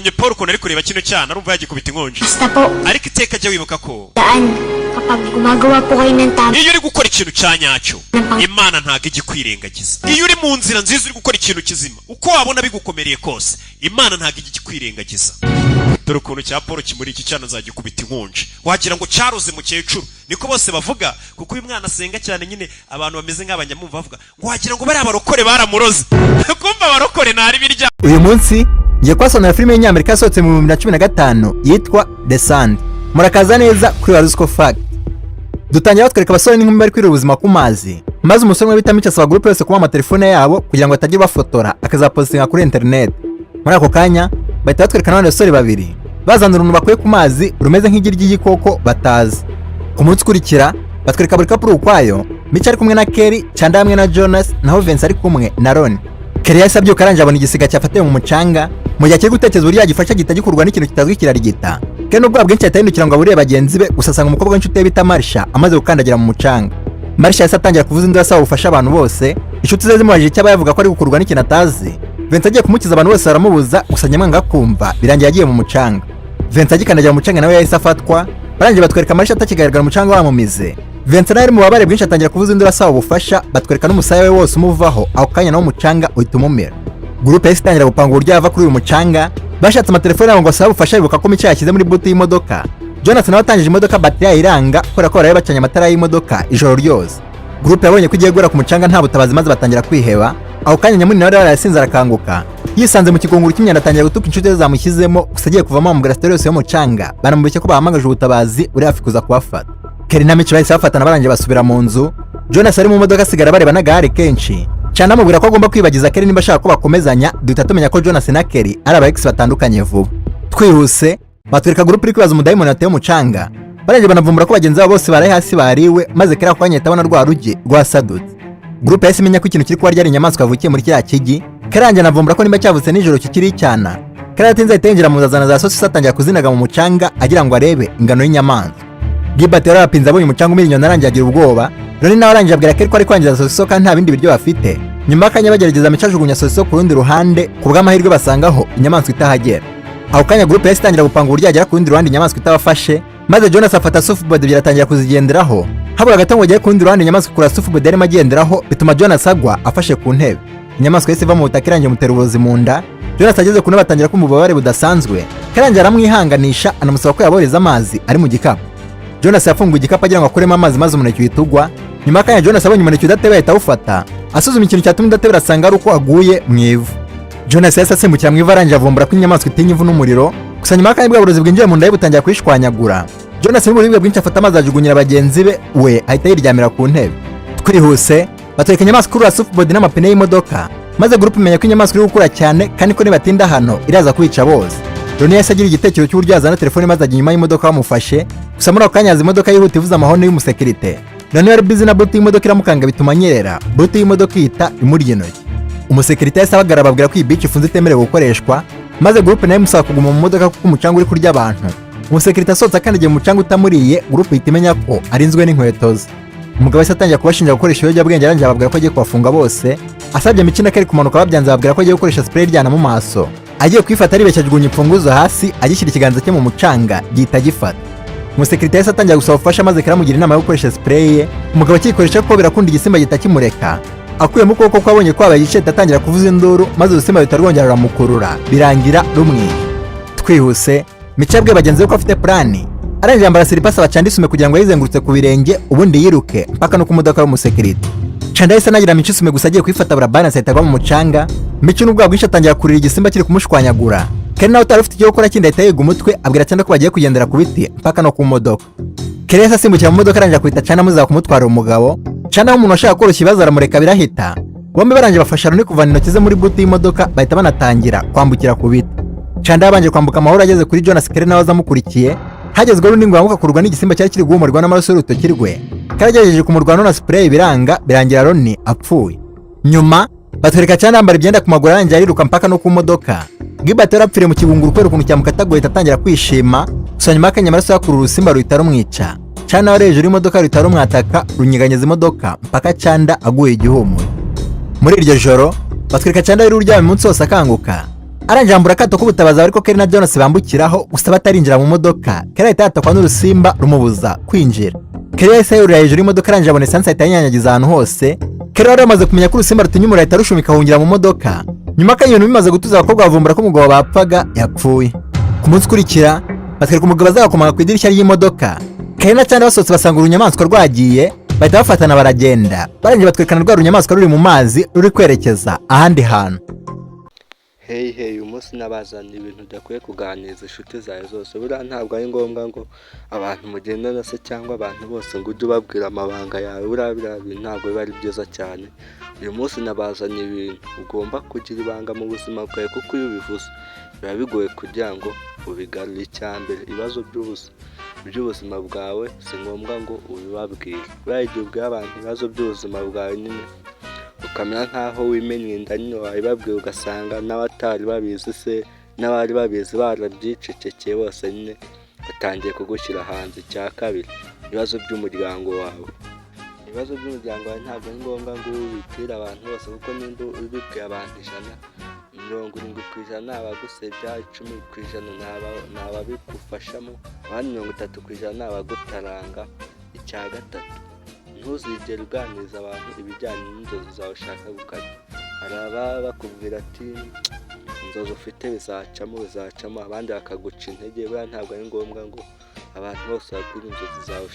Nye Paul ukuntu ari kureba kino cyana arumva yagikubita inkonji. Basta po. Ariko iteka jya wibuka ko Kapag gumagawa po kayo ng tama. iyo uri gukora ikintu cyanyacyo Imana ntago igikwirengagiza. Iyo uri mu nzira nziza uri gukora ikintu kizima uko wabona bigukomereye kose Imana ntago igikwirengagiza. Dore ukuntu cya Paul kimuri iki cyana nzagikubita inkonji. Wagira ngo cyaroze mu cyecuru niko bose bavuga kuko uyu mwana asenga cyane nyine abantu bameze nk'abanyamumva bavuga ngo wagira ngo bari abarokore baramuroze. Kumva abarokore ntari birya. Uyu munsi ngiye kwasonera filime y'Amerika yasohotse mu 2015 yitwa The Sand. Murakaza neza kuri Warusco Fact. Dutangira batwereka abasore n'inkumi bari kwirira ubuzima ku mazi. Maze umusore umwe bita Micha asaba groupe yose kuba amatelefone yabo kugira ngo atajye bafotora akazapostinga kuri internet. Muri ako kanya bahita batwereka n'abandi basore babiri bazana uruntu bakuye ku mazi rumeze nk'igi ry'igikoko batazi. Ku munsi ukurikira batwereka buri couple ukwayo, Micha ari kumwe na Kelly, Chanda hamwe na Jonas, naho Vince ari kumwe na Ron. Kelly yahise abyuka aranje abona igisiga cyafatiwe mu mucanga mu gihe akiri gutekereza uburyo yagifasha gitagikurwa n'ikintu kitazwi kirarigita. Kelly n'ubwo bwinshi yatahindukira ngo abure bagenzi be gusa asanga umukobwa w'inshuti ye bita Marsha amaze gukandagira mu mucanga. Marsha yahise atangira kuvuza induru asaba ubufasha abantu bose. Inshuti ze zimubajije icyo abayavuga ko ari gukurwa n'ikintu atazi. Vince agiye kumukiza abantu bose baramubuza gusa nyamwanga kumva birangiye agiye mu mucanga. Vince agikandagira mu mucanga nawe yahise afatwa. Barangije batwereka Marsha atakigaragara mu mucanga wamumize. Vince nawe mu babare bwinshi atangira kuvuza induru asaba ubufasha batwereka n'umusaya we wose umuvaho aho kanya nawo mucanga uhita umumera. Groupe yahise itangira gupanga uburyo yava kuri uyu mucanga. Bashatse amatelefone yabo ngo asaba ubufasha bibuka ko Micha yashyize muri buti y'imodoka. Jonas nawe atangije imodoka battery yayiranga kubera ko baraye bacanye amatara y'imodoka ijoro ryose. Groupe yabonye ko igiye gura ku mucanga nta butabazi maze batangira kwiheba. Aho kanya nyamuni nawe yarasinze arakanguka. Yisanze mu kigunguru cy'imyanda atangira gutuka inshuti ze zamushyizemo gusa agiye kuvamo amubwira story yose yo mucanga. Baramubeshya ko bahamagaje ubutabazi uri hafi kuza kubafata. Kelly na Micha bahise bafatana barangije basubira mu nzu. Jonas ari mu modoka asigara bareba n'agahari kenshi. Cyane amubwira ko agomba kwibagiza Kelly nimba ashaka ko bakomezanya. Duhita tumenya ko Jonas na Kelly ari aba ex batandukanye vuba. Twihuse batwereka groupe iri kwibaza umudayimoni ateye umucanga. Barangije banavumbura ko bagenzi babo bose baraye hasi bariwe maze Kelly akwanya itabona rwa rugi rwasadutse. Groupe yahise imenya ko ikintu kiri kuba ryari inyamaswa yavukiye muri kiriya kigi. Kelly anavumbura ko nimba cyavutse nijoro kikiri icyana. Kelly atinze ahita mu zazana za sosi atangira kuzinaga mu mucanga agira ngo arebe ingano y'inyamaswa. Gilbert yarapinze abonye umucanga umirinyoni arangiye agira ubwoba. Ronnie nawe arangije abwira Kelly ko ari kwangiza sosiso kandi nta bindi biryo bafite. Nyuma kanya bagerageza Micha ajugunya sosiso ku rundi ruhande ku bw'amahirwe basangaho inyamaswa itahagera. Aho kanya groupe yahise itangira gupanga uburyo yagera ku rundi ruhande inyamaswa itabafashe. Maze Jonas afata surfboard biratangira kuzigenderaho. Habura gato ngo ajye ku rundi ruhande inyamaswa kura surfboard yarimo agenderaho bituma Jonas agwa afashe ku ntebe. Inyamaswa yahise iva mu butaka irangiye mutera uburozi mu nda. Jonas ageze ku ntebe atangira kumva ububabare budasanzwe. Kelly aramwihanganisha anamusaba ko yaboreza amazi ari mu gikapu. Jonas yafunguye igikapu agira ngo akuremo amazi maze umuneke uhitugwa. Nyuma kanya Jonas abonye umuneke udatebe ahita awufata. Asuzuma ikintu cyatumye udatebe asanga ari uko aguye mu ivu. Jonas yahise asimbukira mu ivu arangije avumbura ko inyamaswa itinya ivu n'umuriro. Gusa nyuma kanya bw'uburozi bwinjiye mu nda ye butangira kwishwanyagura. Jonas mu buribwe bwinshi afata amazi ajugunyira bagenzi be we ahita yiryamira ku ntebe. Twihuse batwereka inyamaswa kuri surfboard n'amapine y'imodoka. Maze groupe imenya ko inyamaswa iri gukura cyane kandi ko nibatinda hano iraza kwica bose. Ronnie yahise agira igitekerezo cy'uburyo yazana telefone maze ajya inyuma y'imodoka bamufashe. Gusa muri ako kanya imodoka yihuta ivuza amahoni y'umusekirite. Ronnie yari busy na buti y'imodoka iramukanga bituma anyerera. Buti y'imodoka ihita imurya intoki. Umusekirite yahise abagara ababwira ko iyi beach ifunze itemerewe gukoreshwa. Maze groupe nayo imusaba kuguma mu modoka kuko umucanga uri kurya abantu. Umusekirite asohotse akandagiye mu mucanga utamuriye groupe ihita imenya ko arinzwe n'inkweto ze. Umugabo yahise atangira kubashinja gukoresha ibiyobyabwenge arangije ababwira ko agiye kubafunga bose. Asabye Micha na Kelly kumanuka babyanze babwira ko agiye gukoresha spray iryana mu maso. Agiye kwifata aribeshya ajugunya imfunguzo hasi agishyira ikiganza cye mu mucanga gihita gifata. Umusekirite yahise atangira gusaba ubufasha maze Kelly amugira inama yo gukoresha spray ye. Umugabo akikoresha ko birakunda igisimba gihita kimureka. Akuyemo ukuboko ko abonye ko abaye igiceta atangira kuvuza induru maze urusimba ruhita rwongera ruramukurura birangira rumwiye. Twihuse Micha abwiye bagenzi be ko afite plani. Arangije yambara silipasi abacanda isume kugira ngo yizengurutse ku birenge ubundi yiruke mpaka no ku modoka y'umusekirite. Chanda yahise anagira Micha isume gusa agiye kwifata burabana ahita agwa mu mucanga. Micha n'ubwo bwinshi atangira kurira igisimba kiri kumushwanyagura. Kelly nawe utari ufite icyo gukora kindi ahita yiga umutwe abwira Chanda ko bagiye kugendera ku biti mpaka no ku modoka. Kelly yahise asimbukira mu modoka arangije kwita Chanda amuza kumutwara umugabo. Chanda nk'umuntu washaka koroshya ibibazo aramureka birahita. Bombi barangije bafasha Ronnie kuvana intoki ze muri buti y'imodoka bahita banatangira kwambukira ku biti. Chanda yabanje kwambuka amahoro ageze kuri Jonas. Kelly nawe azamukurikiye. Hagezweho Ronnie ngo amuka kurwa n'igisimba cyari kiri guhumurwa n'amaraso y'urutoki rwe. Karagerageje kumurwana na spray biranga birangira Ronnie apfuye. Nyuma batwereka Chanda yambara ibyenda ku maguru arangije ariruka mpaka no ku modoka. Gilbert yarapfiriye mu kigunguru kubera ukuntu cyamukatagoye atangira kwishima. Gusa nyuma kanya amaraso yakuru urusimba ruhita rumwica. Chanda wari hejuru y'imodoka ruhita rumwataka runyeganyeza imodoka mpaka Chanda aguye igihumuro. Muri iryo joro batwereka Chanda yari uryamye umunsi wose akanguka. aranjambura akato k'ubutabazi ariko Kelly na Jonas bambukiraho gusa batarinjira mu modoka. Kelly ahita yatakwa n'urusimba rumubuza kwinjira. Kelly yahise yurira hejuru y'imodoka aranjabona esanse ahita yanyanyagiza ahantu hose. Kelly wari amaze kumenya ko urusimba rutinyumura ahita rushumika ahungira mu modoka. Nyuma y'ibintu bimaze gutuza abakobwa bavumbura ko umugabo bapfaga yapfuye. Ku munsi ukurikira batwereka umugabo azakomanga ku idirishya ry'imodoka. Kelly na Chandler basohotse basanga urunyamaswa rwagiye bahita bafatana baragenda. Barangije batwerekana rwa runyamaswa ruri mu mazi ruri kwerekeza ahandi hantu. Hey umunsi nabazaniye ibintu udakwiye kuganiriza inshuti zawe zose. Buriya ntabwo ari ngombwa ngo abantu mugendana se cyangwa abantu bose ngo ujye ubabwira amabanga yawe. Buriya bintu ntabwo biba ari byiza cyane. Uyu munsi nabazaniye ibintu ugomba kugira ibanga mu buzima bwawe, kuko iyo ubivuze biba bigoye kugira ngo ubigarure. Icyambere, ibibazo by'ubuzima bwawe si ngombwa ngo ubibabwire. Buriya igihe ubwiye abantu ibibazo by'ubuzima bwawe nyine ukamera nkaho wimenye inda nyine wabibabwira, ugasanga n'abatari babizi se n'abari babizi barabyicecekeye bose nyine batangiye kugushyira hanze. Icya kabiri, ibibazo by'umuryango wawe. Ibibazo by'umuryango wawe ntabwo ari ngombwa ngo ubibwire abantu bose, kuko nimba ubibwiye abantu 70% ni abagusebya, 10% ni ababigufashamo, abandi 30% ni abagutaranga. Icya gatatu, ntuzigere uganiriza abantu ibijyanye n'inzozi zawe ushaka gukata. Hari ababa bakubwira ati inzozi ufite bizacamo, abandi bakaguca intege. Buriya ntabwo ari ngombwa ngo abantu bose babwire inzozi zawe.